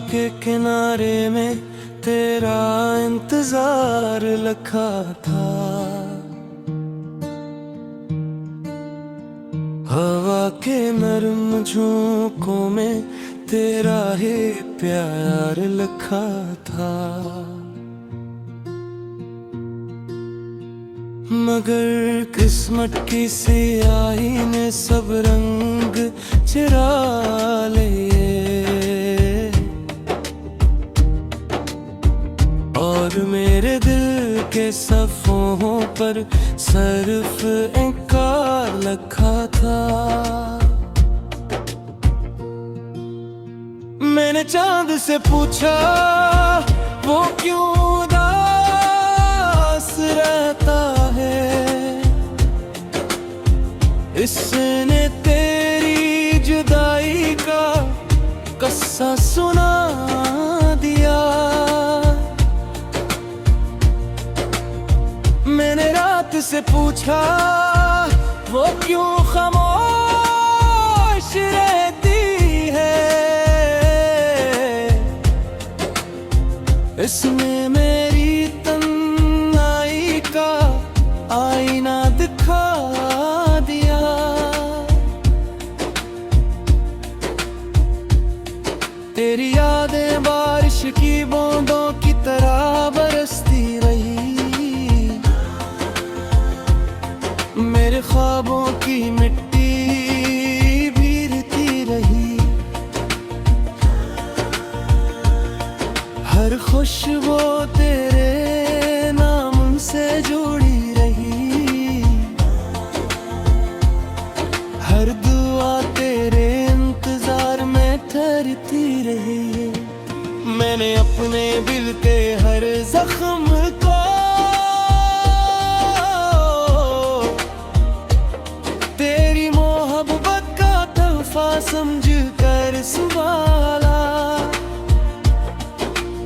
के किनारे में तेरा इंतजार लखा था। हवा के नरम झोंकों में तेरा ही प्यार लिखा था। मगर किस्मत की सियाही ने सब रंग चुरा लिए और मेरे दिल के सफ़ों पर सिर्फ इनकार लिखा था। मैंने चांद से पूछा वो क्यों उदास रहता है, इसने तेरी जुदाई का किस्सा सुना दिया। मैंने रात से पूछा वो क्यों खामोश रहती है, इसने मेरी तन्हाई का आईना दिखा दिया। तेरी यादें बारिश की बूंदों की तरह बरसती रही, मेरे ख्वाबों की मिट्टी भीगती रही। हर खुशबू तेरे नाम से जुड़ी रही, हर दुआ तेरे इंतजार में ठहरती रही। मैंने अपने दिल के हर जख्म को तेरी मोहब्बत का तोहफा समझ कर संभाला।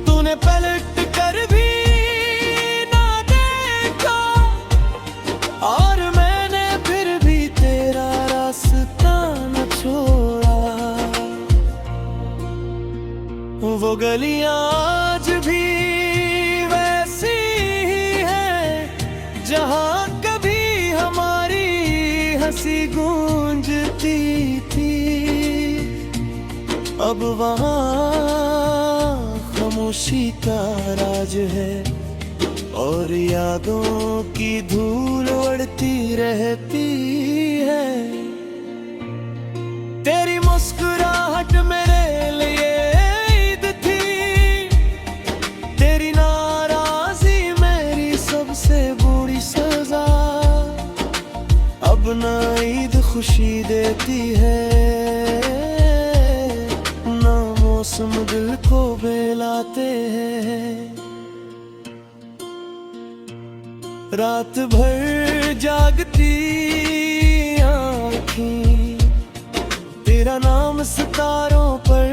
तूने पलट कर भी ना देखा और मैंने फिर भी तेरा रास्ता न छोड़ा। वो गलियां आज भी वैसी ही हैं जहां कभी हमारी हंसी गूंजती थी। अब वहां खामोशी का राज है और यादों की धूल उड़ती रहती है। तेरी मुस्कुराहट मेरे लिए ईद थी, तेरी नाराजी मेरी सबसे बुरी सजा। अब ना ईद खुशी देती है ना मौसम दिल को बेलाते हैं। रात भर जागती आँखें तेरा नाम सितारों पर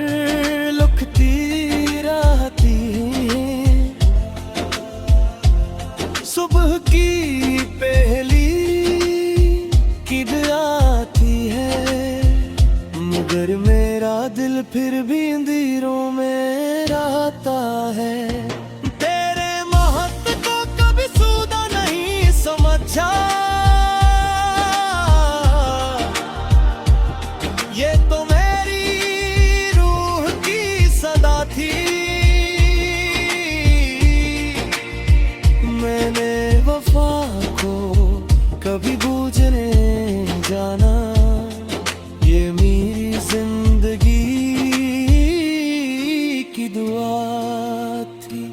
लिखती रहती हैं। सुबह की पहली किद आती है मगर मेरा दिल फिर भी अंधेरों में रहता है। तेरे महत्व को कभी सूदा नहीं समझा, ये तो मेरी रूह की सदा थी। मैंने वफा को कभी बूझने जाना, ये मेरी जिंदगी की दुआ थी।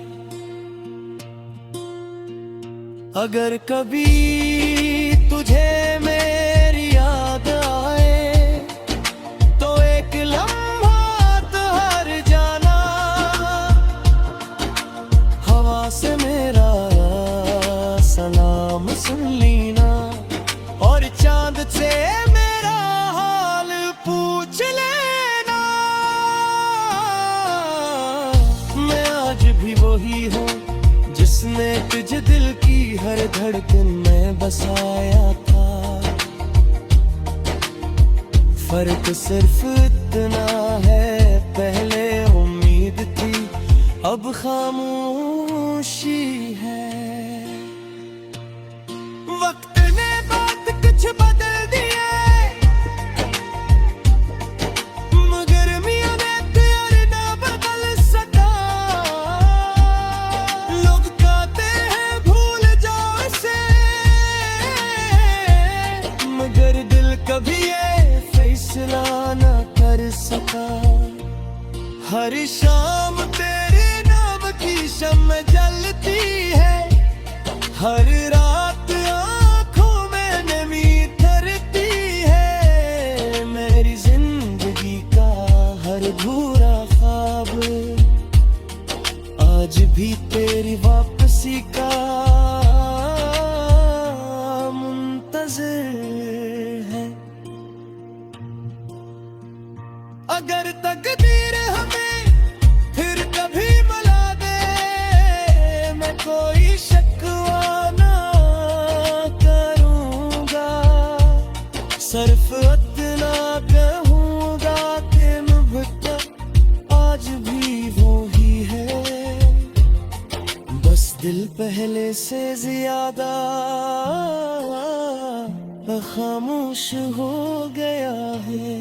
अगर कभी तुझे मेरी याद आए तो एक लम्हा ठहर जाना, हवा से मेरा सलाम सुन लेना और चांद से मेरा हाल पूछ लेना। मैं आज भी वही हूँ जिसने तुझे दिल की हर धड़कन में बसाया था। फर्क सिर्फ इतना है, पहले उम्मीद अब खामोशी है। वक्त ने बात कुछ बदल दिए, मगर मियां ने प्यार ना बदल सका। लोग कहते हैं भूल जाओ इसे, मगर दिल कभी ये फैसला ना कर सका। हर शाम तेरे नाम की शम्म जलती है, हर रात आँखों में नमी धरती है। मेरी जिंदगी का हर भूरा ख्वाब आज भी तेरी वापसी का मुंतज़िर है। अगर तकदीर हमें फिर कभी मिला दे, मैं कोई शिकवा ना करूँगा। सिर्फ इतना कहूँगा कि मुझको आज भी वो ही है, बस दिल पहले से ज्यादा खामोश हो गया है।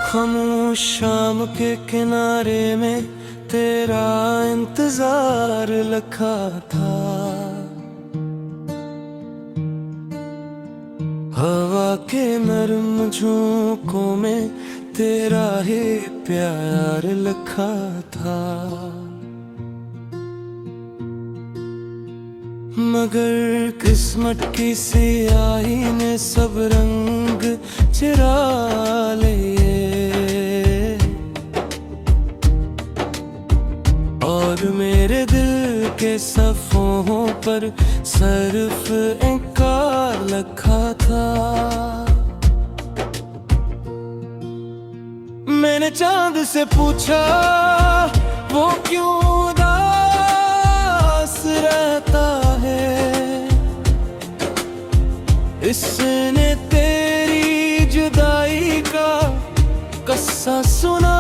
खामोश शाम के किनारे में तेरा इंतजार लिखा था। हवा के नरम झोंकों में तेरा ही प्यार लिखा था। मगर किस्मत की सियाही ने सब रंग चुरा लिए, और मेरे दिल के सफ़ों पर सिर्फ इनकार लिखा था। मैंने चांद से पूछा वो क्यों उदास रहता है, इसने तेरी जुदाई का किस्सा सुना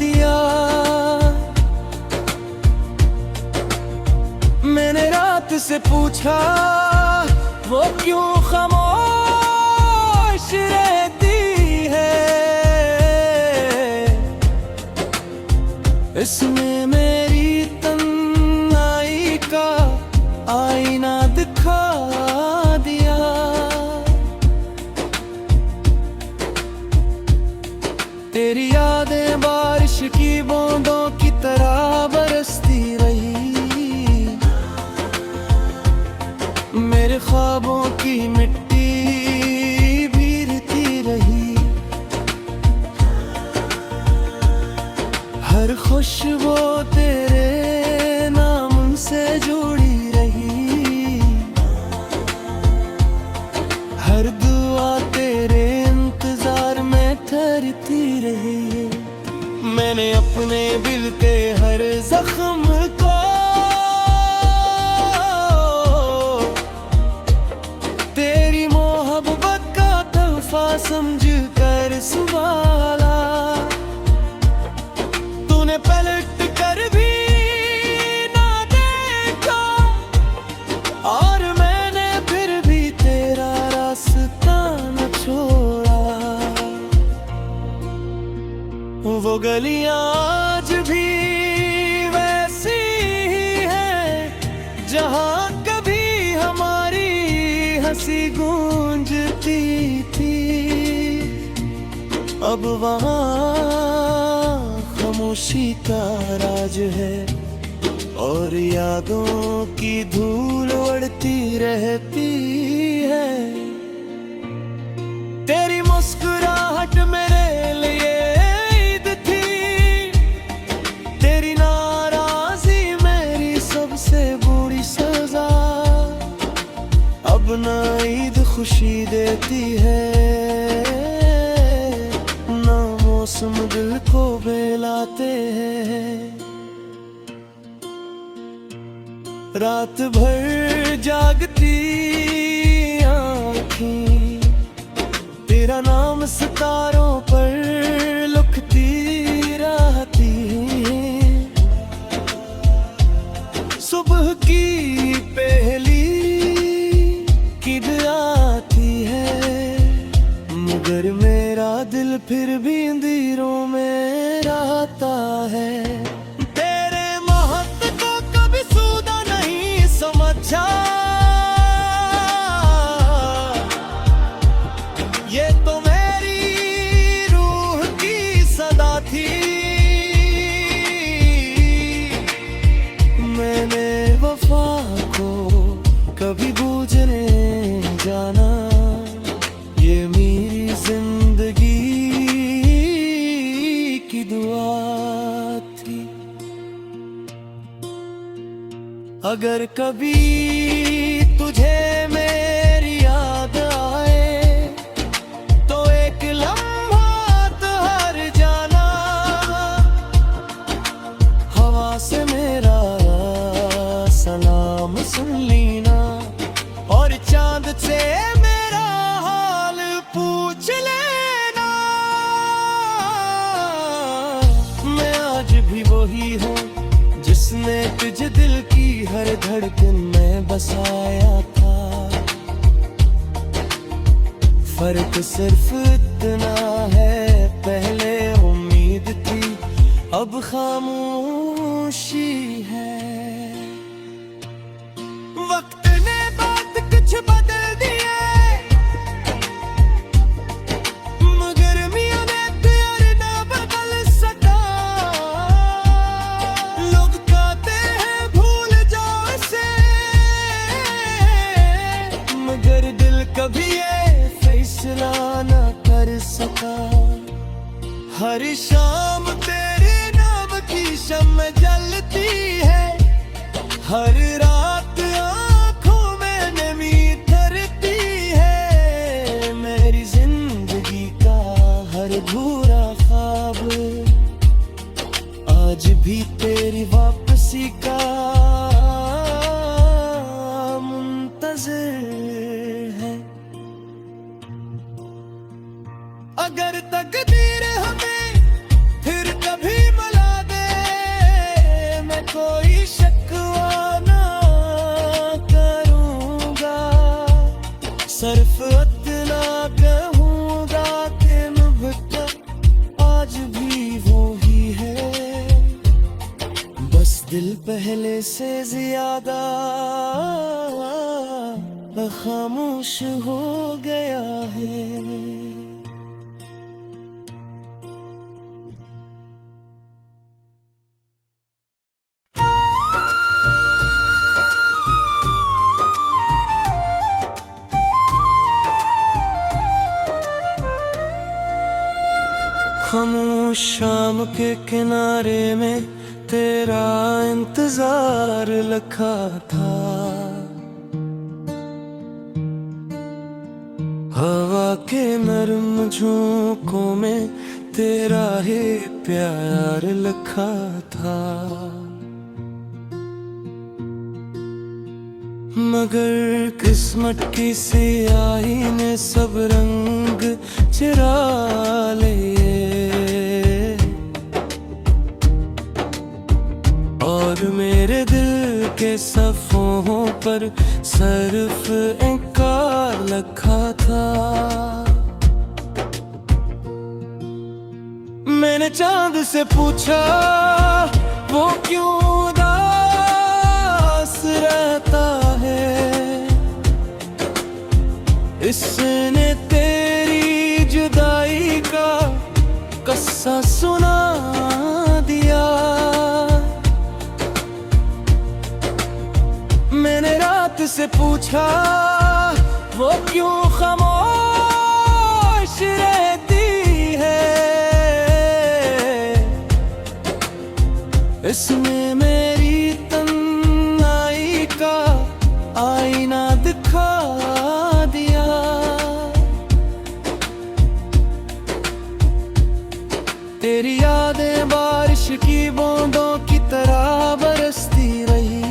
दिया। मैंने रात से पूछा वो क्यों खामोश रहती है, इसने मेरी तन्हाई का आईना दिखा दिया। तेरी यादें बारिश की बूंदों की तरह बरसती रही, मेरे ख्वाबों की मिट्टी भीगती रही। हर खुशबू तेरे नाम से जुड़ी रही, हर दुआ तेरे इंतजार में ठहरती रही। मैंने अपने दिल के हर जख्म को तेरी मोहब्बत का तोहफा समझ कर संभाला। तूने पलट कर भी ना देखा, और मैंने फिर भी तेरा रास्ता न छोड़ा। वो गलियां आज भी वैसी ही हैं जहां कभी हमारी हंसी गूंजती थी। अब वहाँ खामोशी का राज है, और यादों की धूल उड़ती रहती है। तेरी मुस्कुराहट मेरे लिए ईद थी, तेरी नाराजी मेरी सबसे बुरी सजा। अब ना ईद खुशी देती है, ना मौसम दिल को बेला रात भर जागती आँखें तेरा नाम सितारों पर लिखती रहती हैं। सुबह की पहली किद आती है, मगर मेरा दिल फिर भी अंधेरों में रहता है। तेरे महत्व को कभी सूदा नहीं समझा, ये तो मेरी रूह की सदा थी। मैंने वफा को कभी बूझने जाना, ये मेरी जिंदगी की दुआ थी। अगर कभी तुझे मेरी याद आए तो एक लम्हा ठहर जाना, हवा से मेरा सलाम सुन लेना और चांद से मेरा हाल पूछ लेना। मैं आज भी वही हूँ जिसने तुझे दिल की हर धड़कन में बसाया था। फर्क सिर्फ इतना है, पहले उम्मीद थी अब खामोशी है। वक्त ने बात कुछ बदल दी है, मगर मियां ने प्यार ना बदल सका। लोग कहते हैं भूल जाओ इसे, मगर दिल कभी ये फैसला ना कर सका। हर शाम तेरे नाम की शम्म जलती है, हर रात आँखों में नमी धरती है। मेरी जिंदगी का हर अधूरा ख्वाब आज भी तेरी वापसी का मुंतज़िर है। अगर तकदीर हमें फिर कभी मिला दे, मैं कोई शिकवा ना करूँगा। सिर्फ इतना कहूँगा कि मुझको आज भी वो ही है, बस दिल पहले से ज्यादा खामोश हो गया है। खामोश शाम के किनारे में तेरा इंतजार लिखा था। हवा के नरम झोंकों में तेरा ही प्यार लिखा था। मगर किस्मत की सियाही ने सब रंग चुरा लिए, और मेरे दिल के सफ़ों पर सिर्फ इनकार लिखा था। मैंने चांद से पूछा वो क्यों उदास रहता है, इसने तेरी जुदाई का किस्सा सुना दिया। मैंने रात से पूछा वो क्यों खामोश रहती है, इसने मेरी तन्हाई का आईना दिखा दिया। तेरी यादें बारिश की बूंदों की तरह बरसती रही,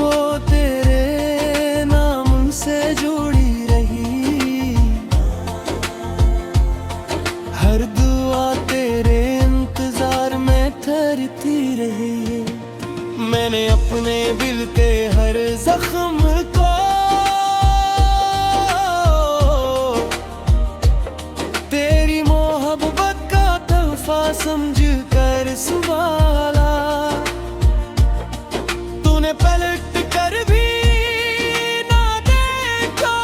वो तेरे नाम से जुड़ी रही, हर दुआ तेरे इंतजार में ठहरती रही। मैंने अपने दिल के हर जख्म को तेरी मोहब्बत का तोहफा समझ कर संभाला। तूने पलट कर भी ना देखा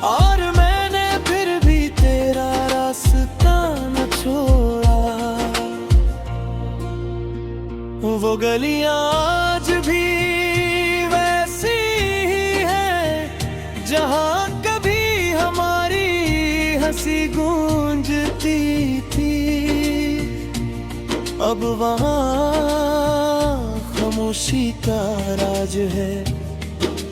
और मैंने फिर भी तेरा रास्ता न छोड़ा। वो गलियां आज भी वैसी ही है जहां कभी हमारी हंसी गूंजती थी। अब वहाँ खामोशी का राज है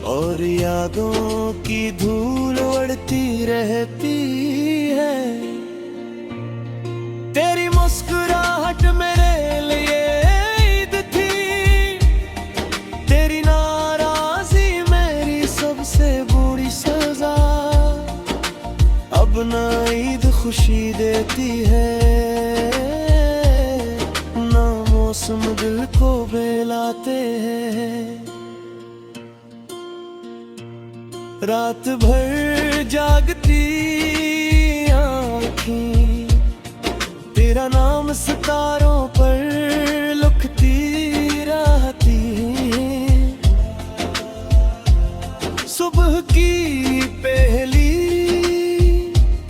और यादों की धूल उड़ती रहती है। तेरी मुस्कुराहट मेरे लिए ईद थी, तेरी नाराजी मेरी सबसे बुरी सजा। अब ना ईद खुशी देती है, ना मौसम दिल को बहलाते हैं। रात भर जागती आँखें तेरा नाम सितारों पर लिखती रहती हैं। सुबह की पहली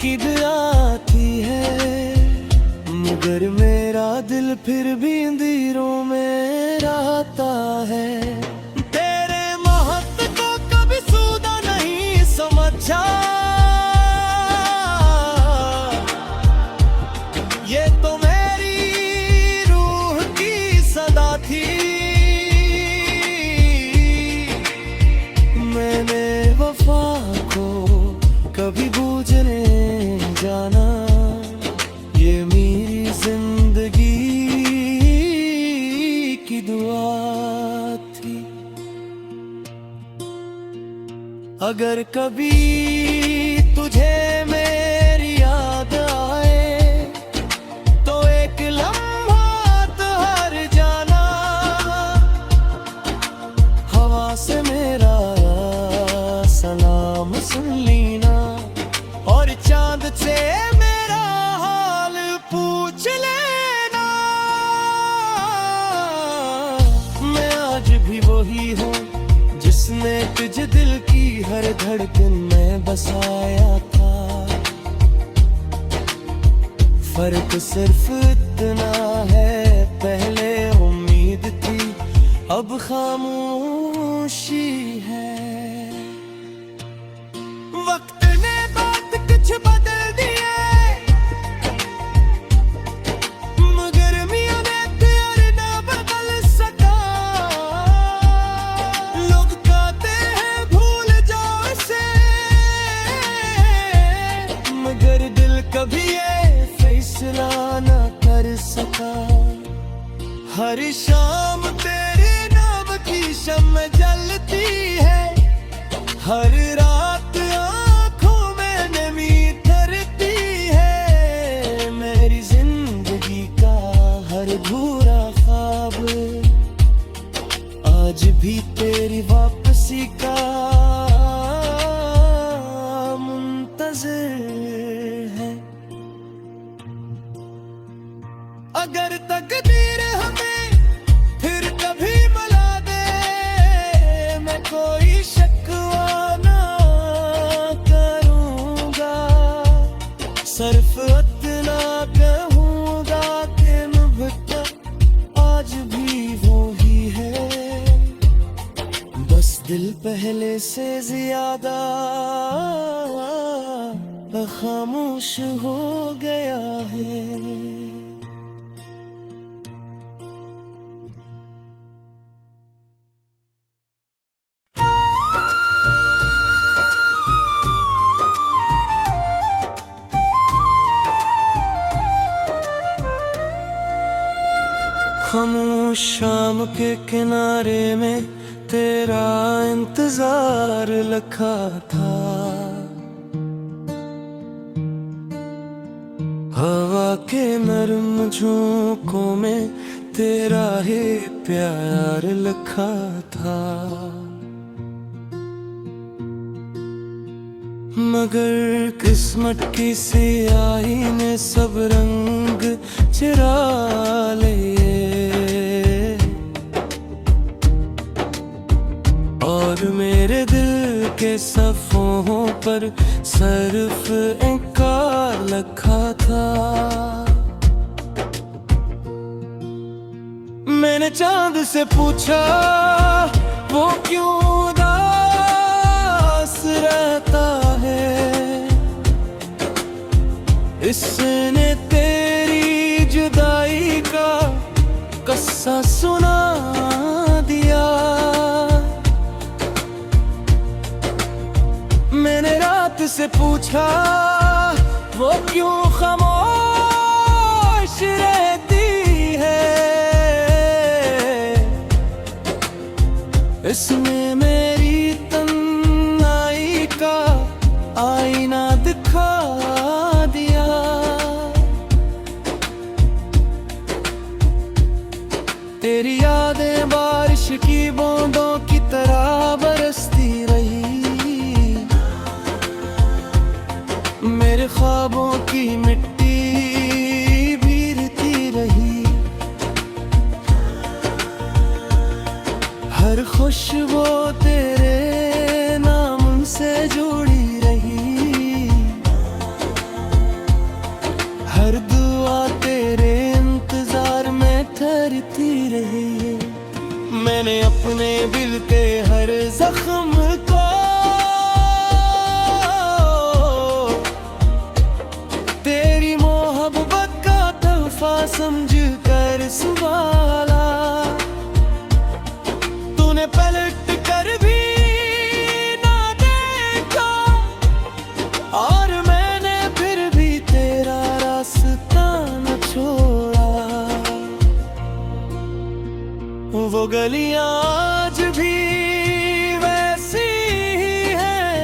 किद आती है, मगर मेरा दिल फिर भी अंधेरों में रहता है। तेरे महत्व को कभी सूदा नहीं समझा, ये तो मेरी रूह की सदा थी। मैंने वफा को कभी बूझने जाना, ये मेरी जिंदगी की दुआ थी। अगर कभी तुझे मेरी याद आए तो एक लम्हा ठहर जाना। हवा से मेरा सलाम सुन लेना और चांद से मेरा हाल पूछ लेना। मैं आज भी वही हूँ जिसने तुझे दिल की हर धड़कन में बसाया था। फर्क सिर्फ इतना है, पहले उम्मीद थी अब खामोशी है। वक्त ने बात कुछ बदल दी है, मगर मियां ने प्यार ना बदल सका। लोग कहते हैं भूल जाओ इसे, मगर दिल कभी ये फैसला ना कर सका। हर शाम तेरे नाम की शम्म जलती है, हर रात आँखों में नमी तरती है। मेरी जिंदगी का हर भूरा ख्वाब आज भी तेरी वापसी का मुंतज़िर है। अगर तकदीर हमें फिर कभी मिला दे, मैं कोई शिकवा ना करूँगा। सिर्फ इतना कहूँगा कि मुझे आज भी वो ही है, बस दिल पहले से ज्यादा खामोश हो गया है। खामोश शाम के किनारे में तेरा इंतजार लखा था। हवा के नरम झोंकों में तेरा ही प्यार लिखा था। मगर किस्मत की सियाही ने सब रंग चुरा लिए और मेरे दिल के सफ़ों पर सिर्फ इंकार लिखा था। मैंने चांद से पूछा वो क्यों उदास रहता है, इसने तेरी जुदाई का किस्सा सुना दिया। मैंने रात से पूछा वो क्यों खामोश रहती है, इसने मेरी तन्हाई का आईना दिखा दिया। तेरी यादें बारिश की बूंदों की तरह बरसती रही, मेरे ख्वाबों की मिट्टी भीगती रही। हर खुशबू तेरे नाम से जुड़ी रही, हर दुआ तेरे इंतजार में ठहरती रही। मैंने अपने दिल के हर जख्म को तेरी मोहब्बत का तोहफा समझ कर संभाला। तूने पलट कर भी ना देखा और मैंने फिर भी तेरा रास्ता न छोड़ा। वो गलियां आज भी वैसी ही हैं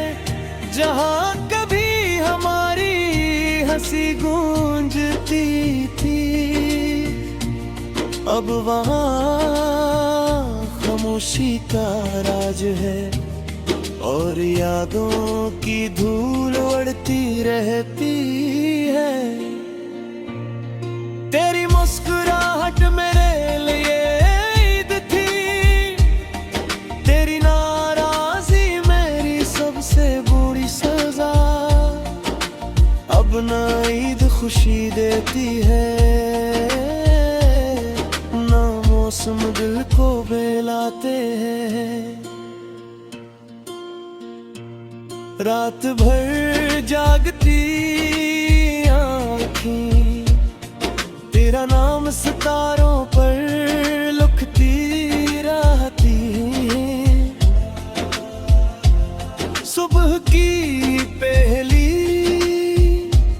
जहां कभी हमारी हंसी गूंजती थी। अब वहाँ खामोशी का राज है और यादों की धूल उड़ती रहती है। तेरी मुस्कुराहट मेरे लिए ईद थी, तेरी नाराजी मेरी सबसे बुरी सजा। अब ना ईद खुशी देती है ना मौसम दिल को बहलाते हैं। रात भर जागती आँखें तेरा नाम सितारों पर लिखती रहती हैं। सुबह की पहली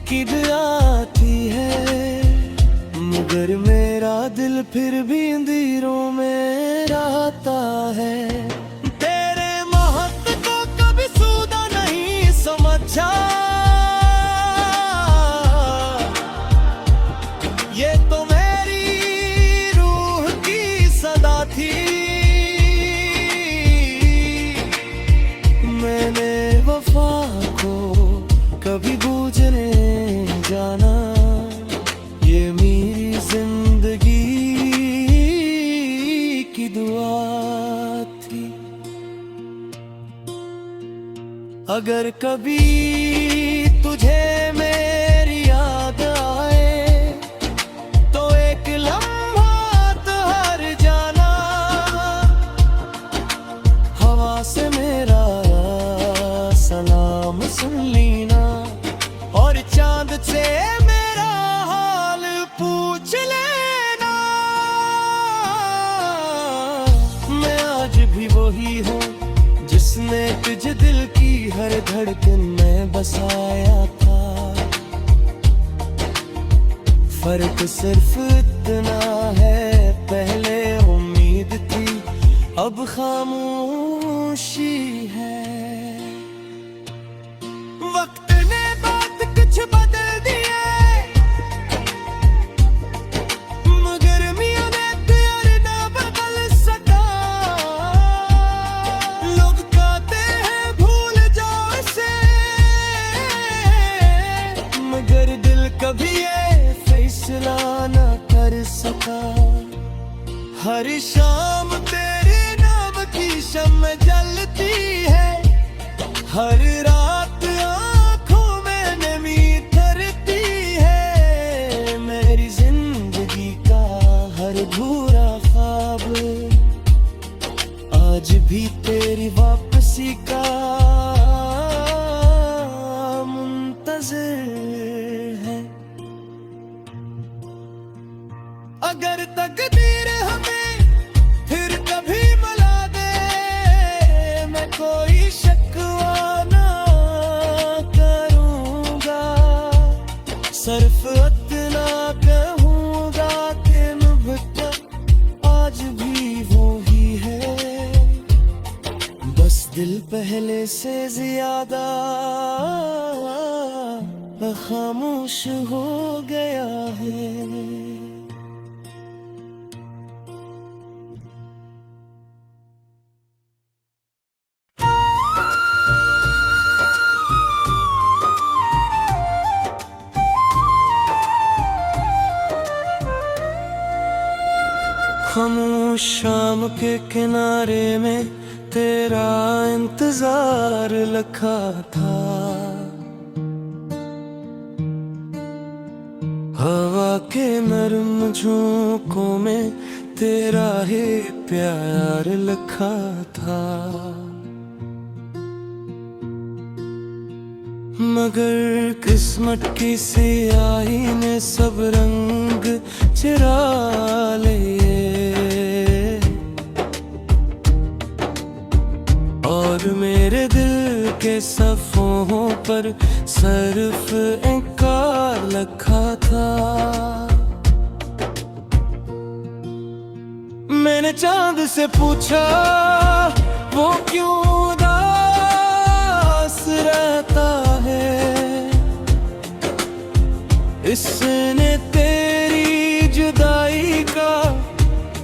किद आती है मगर मेरा दिल फिर भी अंधेरों में रहता है। तेरे महत्व को कभी सूदा नहीं समझा, ये तो मेरी रूह की सदा थी। मैंने वफा को कभी बूझने जाना, ये मेरी जिंदगी की दुआ थी। अगर कभी तुझे मेरी याद आए तो एक लम्हा ठहर जाना। हवा से मेरा सलाम सुन लेना और चांद से मेरा हाल पूछ लेना। मैं आज भी वही हूँ जिसने तुझे दिल की हर धड़कन में बसाया था। फर्क सिर्फ इतना है, पहले उम्मीद थी अब खामोशी है। वक्त ने बात कुछ बदल दी है, मगर मियां ने प्यार ना बदल सका। लोग कहते हैं भूल जाओ इसे, मगर दिल कभी ये फैसला ना कर सका। हर शाम तेरे नाम की शम्म जलती है, हर रात आँखों में नमी थरती है। मेरी जिंदगी का हर भूरा ख्वाब आज भी तेरी वापसी का मुंतज़िर है। अगर तकदीर हमें फिर कभी मिला दे, मैं कोई शिकवा ना करूँगा। सिर्फ इतना कहूँगा कि नुबता आज भी वो ही है, बस दिल पहले से ज्यादा खामोश हो गया है। खामोश शाम के किनारे में तेरा इंतजार लिखा था। हवा के नरम झोंकों में तेरा ही प्यार लिखा था। मगर किस्मत की सियाही ने सब रंग चुरा लिए, और मेरे दिल के सफ़ों पर सिर्फ इनकार लिखा था। मैंने चांद से पूछा वो क्यों उदास रहता है, इसने तेरी जुदाई का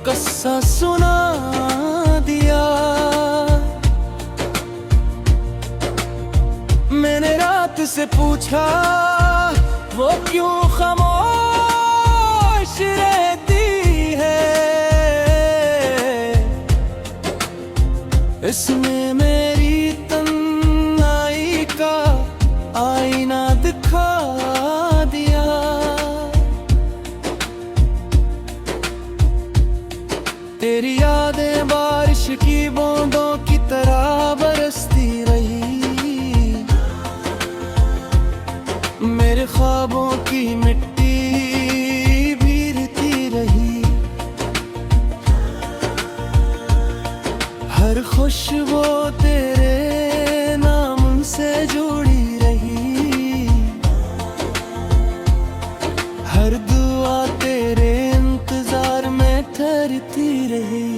किस्सा सुना दिया। मैंने रात से पूछा वो क्यों खामोश रहती है, इसने मेरी तन्हाई का आईना दिखा दिया। तेरी यादें बारिश की बूंदों की तरह बरसती रही, मेरे ख्वाबों की मिट्टी भीरती रही। हर खुशबू तेरे नाम से जुड़ी रही, हर दुआ तेरे इंतजार में ठहरती रही।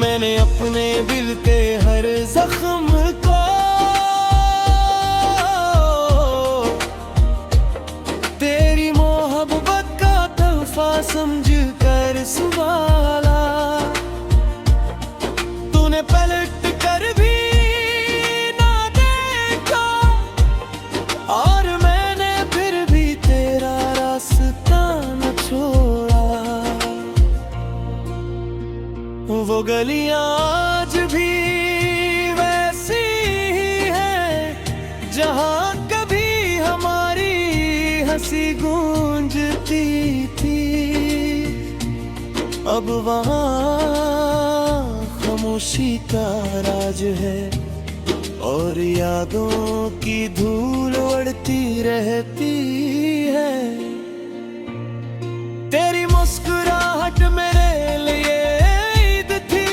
मैंने अपने दिल के हर जख्म को तेरी मोहब्बत का तोहफा समझ कर संभाला। तूने पलट कर भी ना देखा, और मैंने फिर भी तेरा रास्ता न छोड़ा। वो गलियां आज भी वैसी ही हैं जहां कभी हमारी हंसी गूंजती थी। अब वहाँ खामोशी का राज है, और यादों की धूल उड़ती रहती है। तेरी मुस्कुराहट मेरे लिए ईद थी,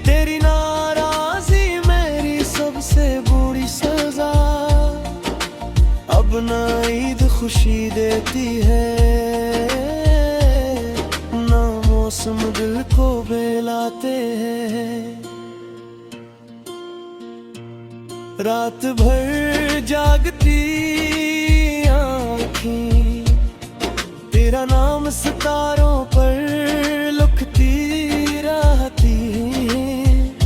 तेरी नाराजी मेरी सबसे बुरी सजा। अब ना ईद खुशी देती है, ना मौसम दिल को बेलाते हैं। रात भर जागती आँखें तेरा नाम सितारों पर लिखती रहती हैं।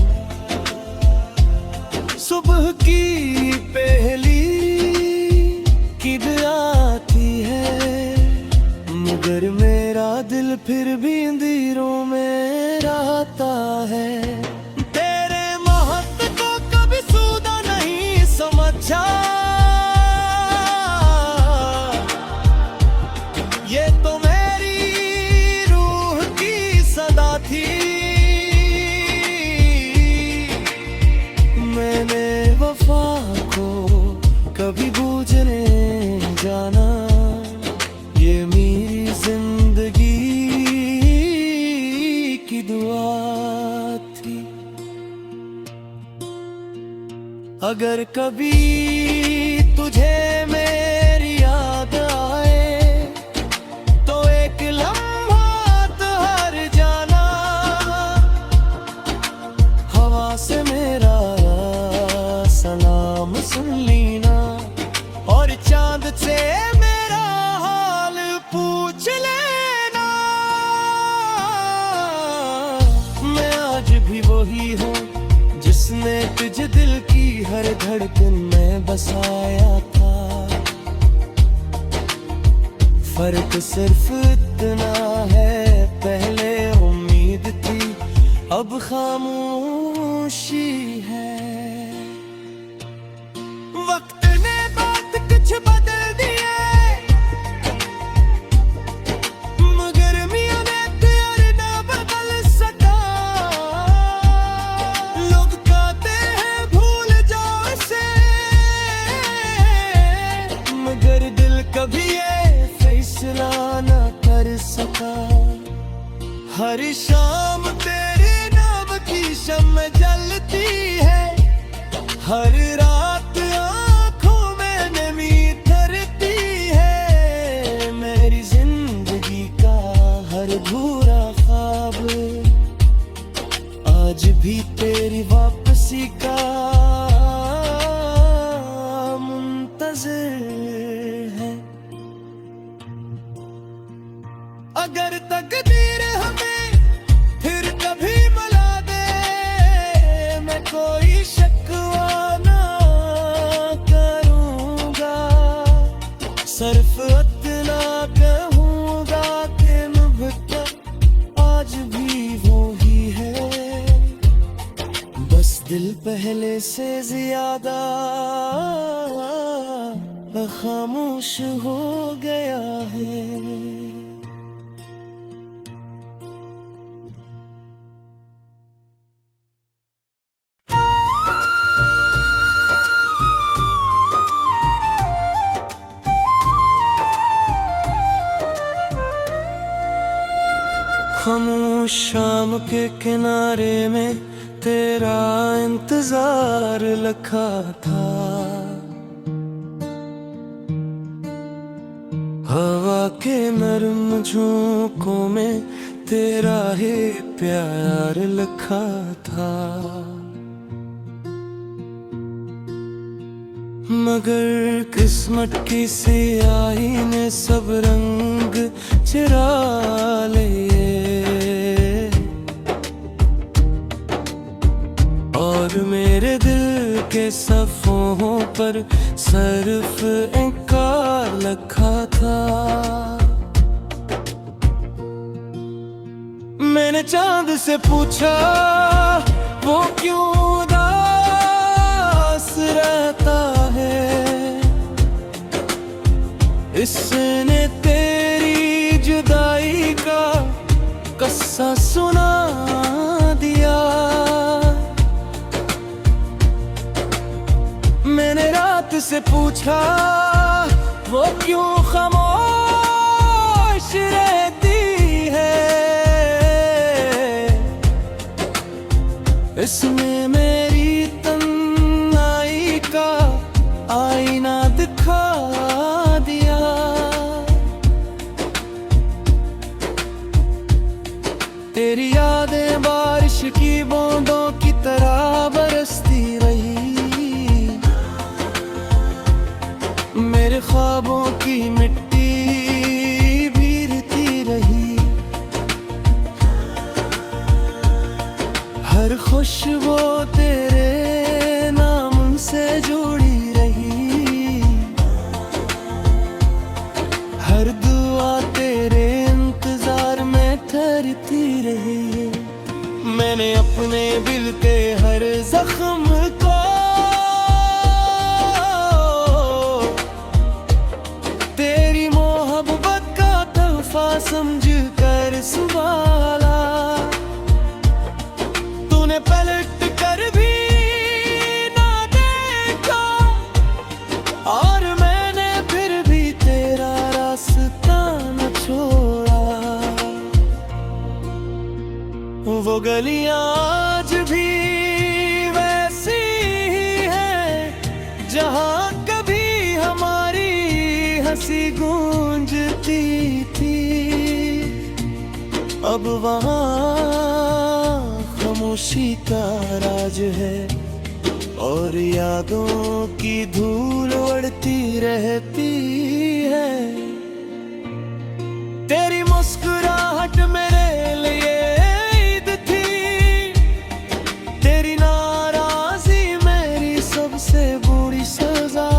सुबह की पहली किद आती है, मगर मेरा दिल फिर भी अंधेरों में रहता है। तेरे महत्व को कभी सूदा नहीं समझा, ये तो मेरी रूह की सदा थी। मैंने वफा को कभी बूझने जाना, ये मेरी जिंदगी की दुआ थी। अगर कभी तुझे मेरी याद आए तो एक लम्हा ठहर जाना, हवा से मेरा सलाम सुन लेना और चांद से मेरा हाल पूछ लेना। मैं आज भी वही हूँ जिसने तुझे दिल की हर धड़कन में बसाया था। फर्क सिर्फ इतना है, पहले उम्मीद थी अब खामोशी है। वक्त ने बात कुछ बदल दिए, मगर मियां ने प्यार ना बदल सका। लोग कहते हैं भूल जाओ इसे, मगर दिल कभी ये फैसला ना कर सका। हर शाम तेरे नाम की शम्म जलती है, हर रात आँखों में नमी धरती है। मेरी जिंदगी का हर अधूरा ख्वाब आज भी तेरी वापसी का मुंतज़िर है। अगर तकदीर हमें फिर कभी मिला दे, मैं कोई शिकवा ना करूँगा। सिर्फ इतना कहूँगा कि मुझको आज भी वो ही है, बस दिल पहले से ज्यादा खामोश हो गया है। खामोश शाम के किनारे में तेरा इंतजार लिखा था। हवा के नरम झोंकों में तेरा ही प्यार लिखा था। मगर किस्मत की सियाही ने सब रंग चुरा लिए और मेरे दिल के सफ़ों पर सिर्फ इनकार लिखा था। मैंने चांद से पूछा वो क्यों उदास रहता है, इसने तेरी जुदाई का किस्सा सुना दिया। मैंने रात से पूछा वो क्यों खामोश रहती है, इसने मेरी तन्हाई का आईना दिखा दिया। तेरे नाम से जुड़ी रही, हर दुआ तेरे इंतजार में ठहरती रही। मैंने अपने दिल के हर जख्म को तेरी मोहब्बत का तोहफा समझ कर संभाला। तूने पलट कर भी ना देखा और मैंने फिर भी तेरा रास्ता न छोड़ा। वो गलियां आज भी वैसी ही हैं जहां कभी हमारी हंसी गूंजती थी। अब वहाँ खामोशी का राज है और यादों की धूल उड़ती रहती है। तेरी मुस्कुराहट मेरे लिए ईद थी, तेरी नाराजी मेरी सबसे बुरी सजा।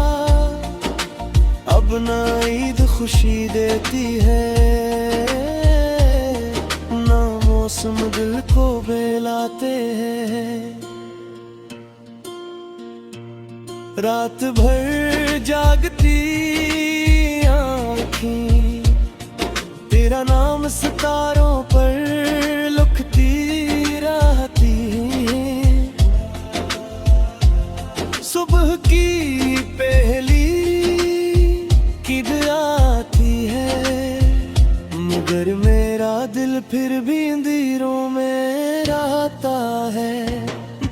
अब ना ईद खुशी देती है, ना मौसम दिल को बहलाते हैं। रात भर जागती आँखें तेरा नाम सितारों पर लिखती रहती हैं। सुबह की पहली किद आती है, मगर मेरा दिल फिर भी अंधेरों में रहता है।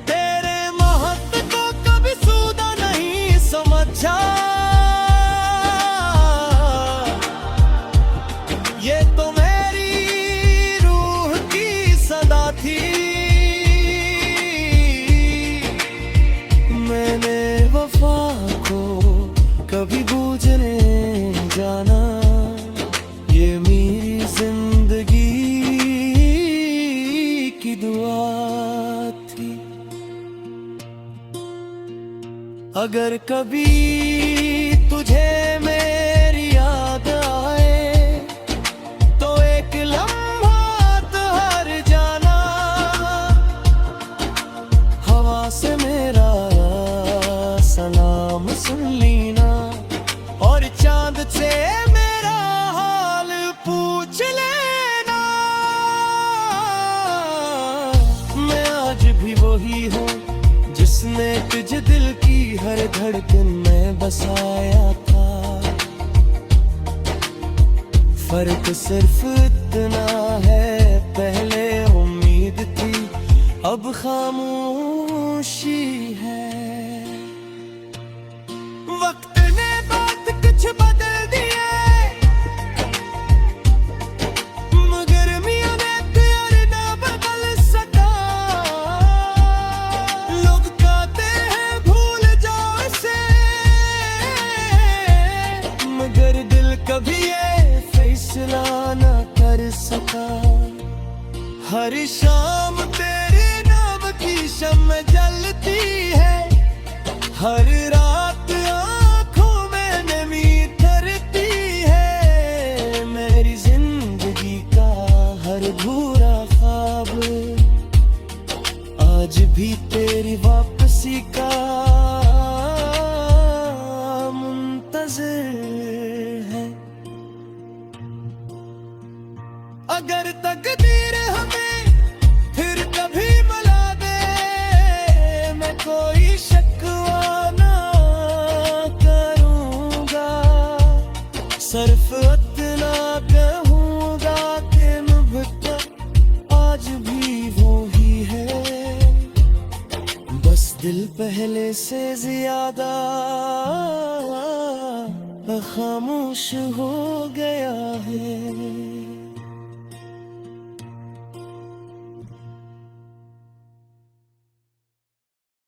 तेरे महत्व को कभी सूदा नहीं समझा, ये तो मेरी रूह की सदा थी। मैंने वफा को कभी बूझने जाना, ये मेरी जिंदगी की दुआ थी। अगर कभी तुझे मेरी याद आए तो एक लम्हा ठहर जाना। हवा से मेरा सलाम सुन लेना और चांद से मेरा हाल पूछ लेना। मैं आज भी वही हूँ जिसने तुझे दिल की हर धड़कन में बसाया था। फर्क सिर्फ इतना है, पहले उम्मीद थी अब खामोशी है। वक्त ने बात कुछ बदल दिया, मगर मियां ने प्यार ना बदल सका। लोग कहते हैं भूल जाओ इसे, मगर दिल कभी ये फैसला ना कर सका। हर शाम तेरे नाम की शम्म जलती है, हर रात आँखों में नमी ठहरती है। मेरी जिंदगी का हर भूरा ख्वाब आज भी तेरी वापसी का मुंतज़िर है। अगर तकदीर हमें फिर कभी मिला दे, मैं कोई शिकवा ना करूँगा। सिर्फ इतना कहूँगा कि मुहब्बत आज भी वो ही है, बस दिल पहले से ज्यादा खामोश हो गया।